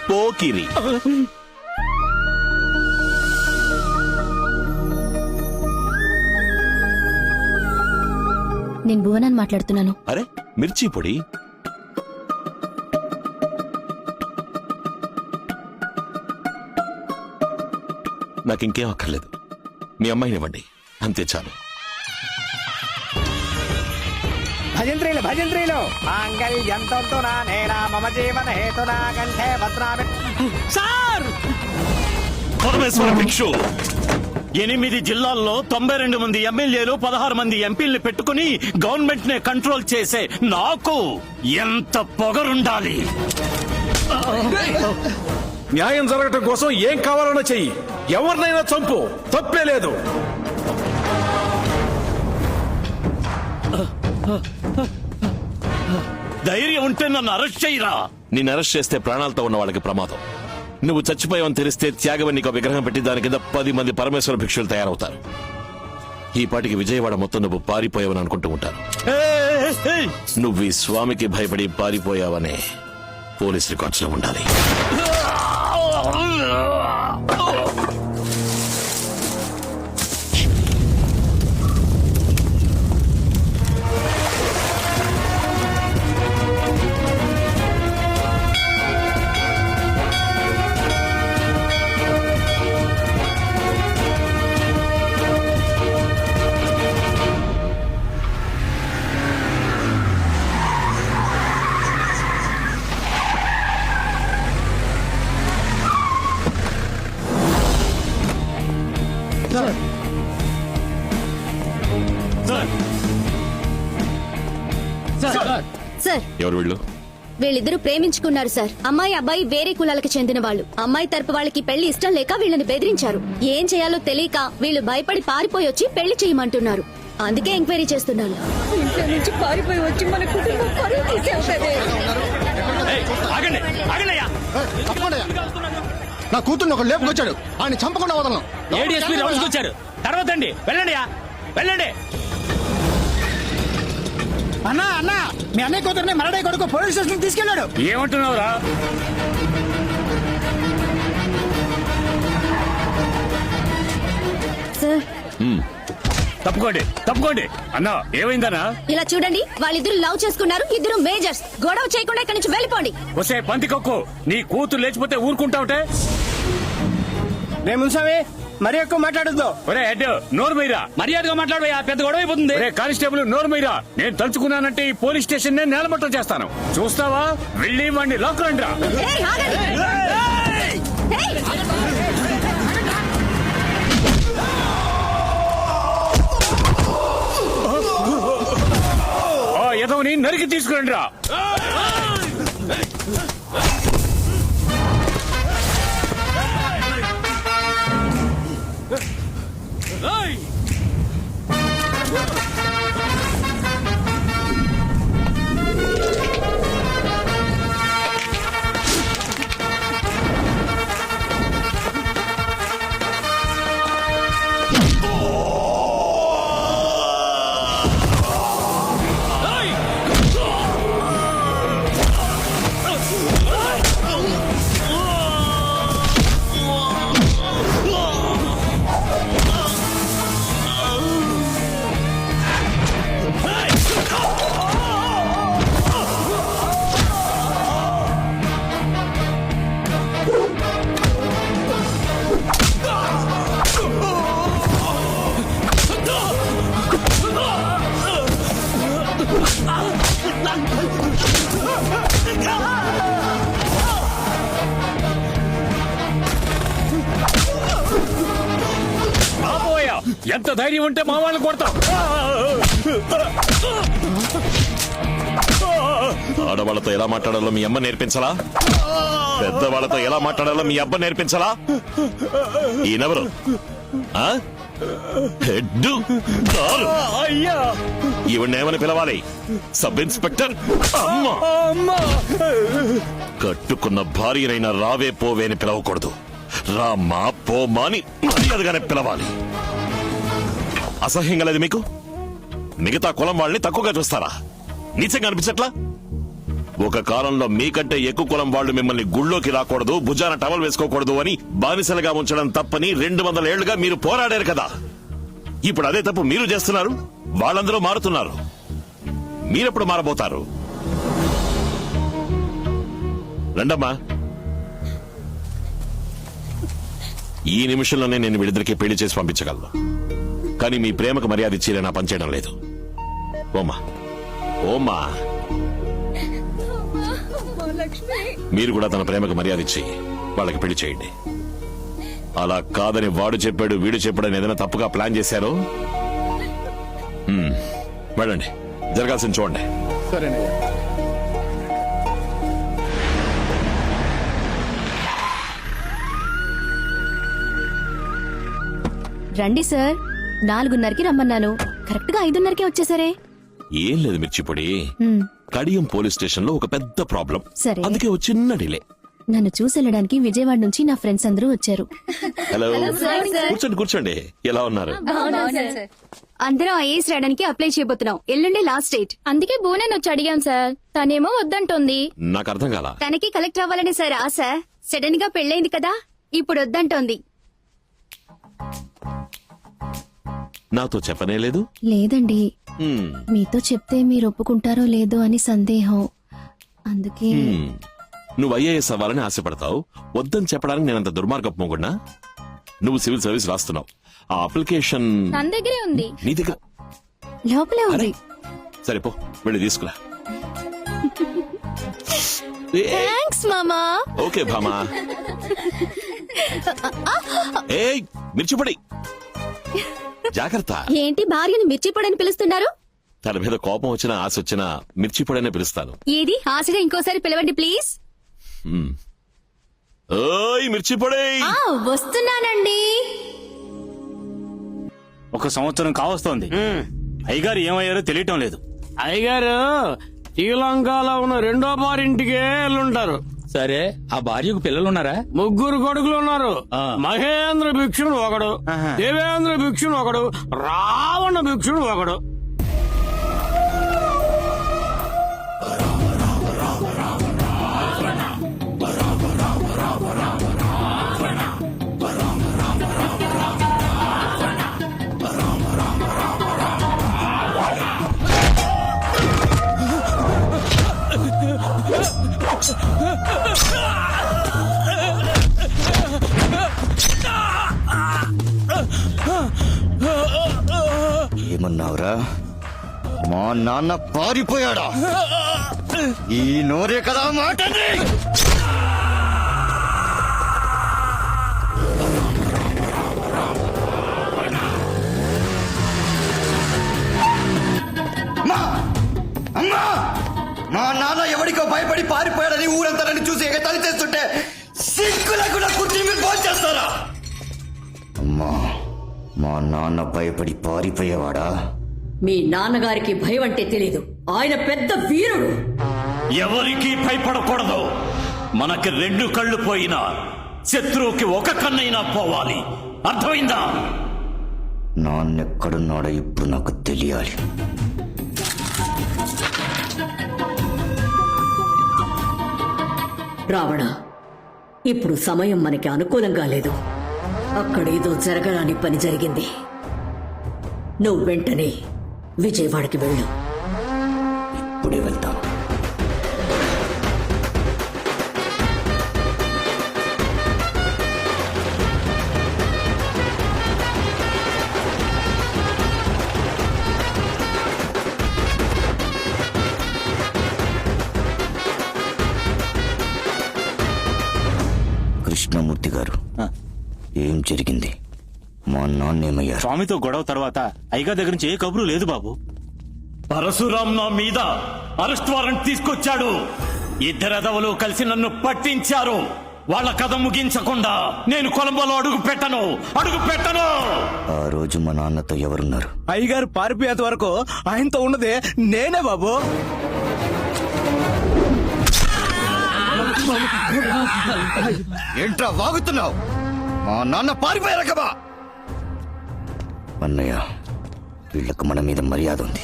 పోకిరి. నేను భువనాన్ని మాట్లాడుతున్నాను. అరే మిర్చి పొడి. నాకింకేం అక్కర్లేదు, మీ అమ్మాయినివ్వండి, అంతే చాలు. భజంత్రీలు భజంత్రీలు మాంగళ్యంతో నేనా మమ జీవన హేతునా కంఠే భద్రామి. సార్, పరమేశ్వర భిక్షు, 8 జిల్లాల్లో 92 మంది ఎమ్మెల్యేలు 16 మంది ఎంపీల్ని పెట్టుకుని గవర్నమెంట్ నే కంట్రోల్ చేసే నాకు ఎంత పొగరుండాలి? న్యాయం జరగటం కోసం ఏం కావాలన్నా చెయ్యి, ఎవరినైనా చంపు, తప్పే లేదు. ధైర్యం ఉంటే నన్ను అరెస్ట్ చేయరా. నిన్ను అరెస్ట్ చేస్తే ప్రాణాలతో ఉన్న వాళ్ళకి ప్రమాదం. నువ్వు చచ్చిపోయావని తెలిస్తే త్యాగమని నీకు విగ్రహం పెట్టి దాని కింద 10 మంది పరమేశ్వర భిక్షులు తయారవుతారు. ఈ పాటికి విజయవాడ మొత్తం నువ్వు పారిపోయావని అనుకుంటూ ఉంటారు. నువ్వు ఈ స్వామికి భయపడి పారిపోయావనే పోలీస్ రికార్డ్స్ లో ఉండాలి. సార్, ఎవరు వీళ్ళు? వీళ్ళిద్దరూ ప్రేమించుకున్నారు సార్. అమ్మాయి అబ్బాయి వేరే కులాలకు చెందిన వాళ్ళు. అమ్మాయి తరపు వాళ్ళకి పెళ్లి ఇష్టం లేక వీళ్ళని బెదిరించారు. ఏం చేయాలో తెలియక వీళ్ళు భయపడి పారిపోయి వచ్చి పెళ్లి చేయమంటున్నారు. అందుకే ఎంక్వైరీ చేస్తున్నాను. ఇంట్లో నుంచి పారిపోయి వచ్చి మన కుటుంబం పరువు తీసేస్తుంది. నా కూతుర్ని ఒక లేపుకొచ్చాడు, ఆయన చంపకుండా వదలను. ఏడీఎస్పీ రౌండ్స్ వచ్చారు. తర్వాత అండి, వెళ్ళండి వెళ్ళండి. అన్నా అన్నా, మీ అన్నయ్య కూతురుని మరడే కొడుకు పోలీస్ స్టేషన్ తీసుకెళ్లాడు. ఏమంటున్నావురా? సార్, తప్పుకోండి అన్నా. ఏమైందన్నా? ఇలా చూడండి, వాళ్ళిద్దరు లవ్ చేసుకున్నారు. ఇద్దరు మేజర్స్. గొడవ చేయకుండా ఇక్కడి నుంచి వెళ్ళిపోండి. వసే పందికొక్కు, నీ కూతురు లేచిపోతే ఊరుకుంటావుటే? రే మున్సామి, మరి ఎక్కువ మాట్లాడద్దు. ఒరే హెడ్, నోరు మీరా. మర్యాదగా మాట్లాడబోయా, పెద్ద గొడవ అయిపోతుంది. కానిస్టేబుల్, నోరు మీరా. నేను తలుచుకున్నానంటే ఈ పోలీస్ స్టేషన్ నే నేలమట్టం చేస్తాను. చూస్తావా? వెళ్ళి వాడిని లాక్ రండిరా. ఏయ్, ఆగండి. ఏయ్! ఎదవని నరికి తీసుకురండిరా. ఎంత ధైర్యం ఉంటే మా వాళ్ళని కొడతాం. ఆడవాళ్లతో ఎలా మాట్లాడాలో మీ అమ్మ నేర్పించాలా? పెద్దవాళ్లతో ఎలా మాట్లాడాలో మీ అబ్బ నేర్పించాలా? ఈయనెవరు? హెడ్డు అయ్యా, ఈవిడేమని పిలవాలి? Sub inspector? కట్టుకున్న భార్యనైనా రావే పోవే అని పిలవకూడదు. రామా పోమా అని మర్యాదగానే పిలవాలి. అసహ్యంగా లేదు మీకు? మిగతా కులం వాళ్ళని తక్కువగా చూస్తారా? నీచంగా అనిపించట్లా? ఒక కాలంలో మీకంటే ఎక్కువ కులం వాళ్ళు మిమ్మల్ని గుళ్ళోకి రాకూడదు, భుజాన టవల్ వేసుకోకూడదు అని బానిసలుగా ఉంచడం తప్పని 200 ఏళ్లుగా మీరు పోరాడారు కదా. ఇప్పుడు అదే తప్పు మీరు చేస్తున్నారు. వాళ్ళందరూ మారుతున్నారు. మీరెప్పుడు మారబోతారు? రండమ్మా. ఈ నిమిషంలోనే నేను వీళ్ళిద్దరికీ పెళ్లి చేసి పంపించగలను. కానీ మీ ప్రేమకు మర్యాద ఇచ్చి నా పనిచేయడం లేదు. ఓమా ఓమా, మీరు కూడా తన ప్రేమకు మర్యాద ఇచ్చి వాళ్ళకి పెళ్లి చేయండి. అలా కాదని వాడు చెప్పాడు వీడు చెప్పాడని ఏదైనా తప్పుగా ప్లాన్ చేశారో వెళ్ళండి, జరగాల్సింది చూడండి. సరేనయ్యా. రండి సార్, 4:30కి రమ్మన్నాను. కరెక్ట్ గా 5:30కే వచ్చేసరే. ఏం లేదు మిర్చిపొడి, కడియం పోలీస్ స్టేషన్ లో ఒక పెద్ద ప్రాబ్లం. సరే. అందుకే ఒక చిన్న డిలే. నన్ను చూసి వెళ్ళడానికి విజయవాడ నుంచి నా ఫ్రెండ్స్ అందరూ వచ్చారు. హలో, కూర్చోండి కూర్చోండి. ఎలా ఉన్నారు? అందరం ఐఏఎస్ రాయడానికి అప్లై చేయబోతున్నాం. ఎల్లుండి లాస్ట్ డేట్. అందుకే బోనని వచ్చి అడిగాం సార్. తనేమో వద్దంటోంది. నాకు అర్థం కాల. తనకి కలెక్టర్ అవ్వాలని సార్ ఆశ. సడన్ గా పెళ్ళైంది కదా, ఇప్పుడు వద్దంటోంది. నాతో చెప్పనే లేదు. లేదండి, మీతో చెప్తే మీరు ఒప్పుకుంటారో లేదో అని సందేహం. అందుకే నువ్వు ఐఏఎస్ అవ్వాలని ఆశపడతావు. వద్దని చెప్పడానికి నేనంత దుర్మార్గపు మొగుడ్నా? నువ్వు సివిల్ సర్వీస్ రాస్తున్నావు. ఆ అప్లికేషన్ తన దగ్గరే ఉంది. నీ దగ్గర లోపలే ఉంది. సరే పో, వెళ్ళి తీసుకురా. థ్యాంక్స్ మామా. ఓకే భామా. ఏయ్ మిర్చిపొడి, జాగ్రత్త. ఏంటి భార్యని మిర్చిపొడని పిలుస్తున్నారు? తన మీద కోపం వచ్చినా ఆశ వచ్చినా మిర్చిపొడనే పిలుస్తాను. ఏది ఆశగా ఇంకోసారి పిలవండి ప్లీజ్. ఓయ్ మిర్చిపొడి. వస్తున్నానండి. 1 సంవత్సరం కావస్తోంది. అయ్యగారు ఏమయ్యారో తెలియటం లేదు. అయ్యగారు శ్రీలంకలో ఉన్న 2వ బారింటికే వెళ్ళుంటారు. సరే, ఆ భార్యకు పిల్లలున్నారా? 3 కొడుకులు ఉన్నారు. ఆ. మహేంద్ర భిక్షుడు ఒకడు, దేవేంద్ర భిక్షుడు ఒకడు, రావణ భిక్షుడు ఒకడు. ఏమన్నావురా? మా నాన్న పారిపోయాడా? ఈ నోరే కదా మాట. అమ్మా, మా నాన్న ఎవరికో భయపడి పారిపోయాడని ఊరంతా నన్ను చూసి ఎగతాళి చేస్తుంటే సిగ్గులకు కుర్చీ మీరు ఫోన్ చేస్తారా? అమ్మా, మా నాన్న భయపడి పారిపోయేవాడా? మీ నాన్నగారికి భయం అంటే తెలీదు. ఆయన పెద్ద వీరుడు. ఎవరికి భయపడకూడదు. మనకి 2 కళ్ళు పోయినా శత్రువుకి 1 కన్నైనా పోవాలి. అర్థమైందా? నాన్నెక్కడున్నాడో ఇప్పుడు నాకు తెలియాలి. రావణ, ఇప్పుడు సమయం మనకి అనుకూలంగా లేదు. అక్కడేదో జరగరాని పని జరిగింది. నువ్వు వెంటనే విజయవాడకి వెళ్ళు. ఇప్పుడే వెళ్తాను. కృష్ణమూర్తి గారు, ఏం జరిగింది? మా నాన్నేమయ్యారు? స్వామితో గొడవ తర్వాత అయ్యగారి దగ్గర నుంచి ఏ కబురు లేదు బాబు. పరశురాం నా మీద అరెస్ట్ వారెంట్ తీసుకొచ్చాడు. 2 ఎదవలు కలిసి నన్ను పట్టించారు. వాళ్ళ కథ ముగించకుండా నేను కొలంబోలో అడుగు పెట్టను. ఆ రోజు మా నాన్నతో ఎవరున్నారు? అయ్యగారు పారిపోయేంత వరకు ఆయనతో ఉన్నదే నేనే బాబు. ఏంట్రా వాగుతున్నావు? మా నాన్న పారిపోయారు కదా. అన్నయ్య, వీళ్ళకు మన మీద మర్యాద ఉంది,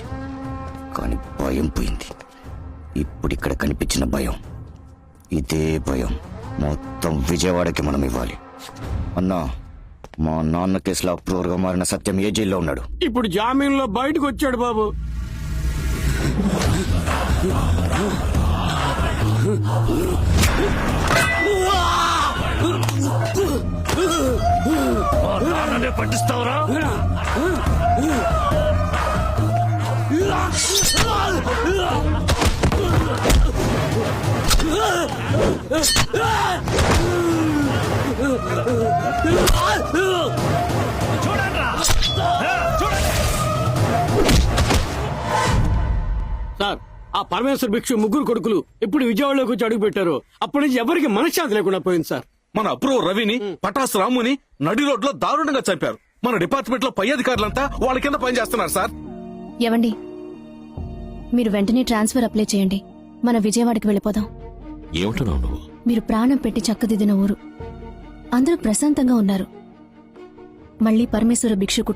కానీ భయం పోయింది. ఇప్పుడు ఇక్కడ కనిపించిన భయం, ఇదే భయం మొత్తం విజయవాడకి మనం ఇవ్వాలి. అన్నా, మా నాన్న కేసులో అప్రూవర్గా మారిన సత్యం ఏ జైల్లో ఉన్నాడు? ఇప్పుడు జామీన్లో బయటకు వచ్చాడు బాబు. పట్టిస్తావరా? సార్, ఆ పరమేశ్వర భిక్షు ముగ్గురు కొడుకులు ఇప్పుడు విజయవాడలోకి వచ్చి అడుగు పెట్టారు. అప్పటి నుంచి ఎవరికి మనశ్శాంతి లేకుండా పోయింది సార్. మన అప్రూవర్ రవిని, పటాస్ రాముని నడి రోడ్లో దారుణంగా చంపారు. మన డిపార్ట్మెంట్ లో పై అధికారులంతా వాళ్ళ కింద పనిచేస్తున్నారు సార్. ఏవండి, మీరు వెంటనే ట్రాన్స్ఫర్ అప్లై చేయండి. మన విజయవాడకి వెళ్ళిపోదాం. ఏమంటున్నావు నువ్వు? మీరు ప్రాణం పెట్టి చక్కదిద్దిన ఊరు, అందరూ ప్రశాంతంగా ఉన్నారు. మళ్ళీ పరమేశ్వర భిక్షు కుటుంబం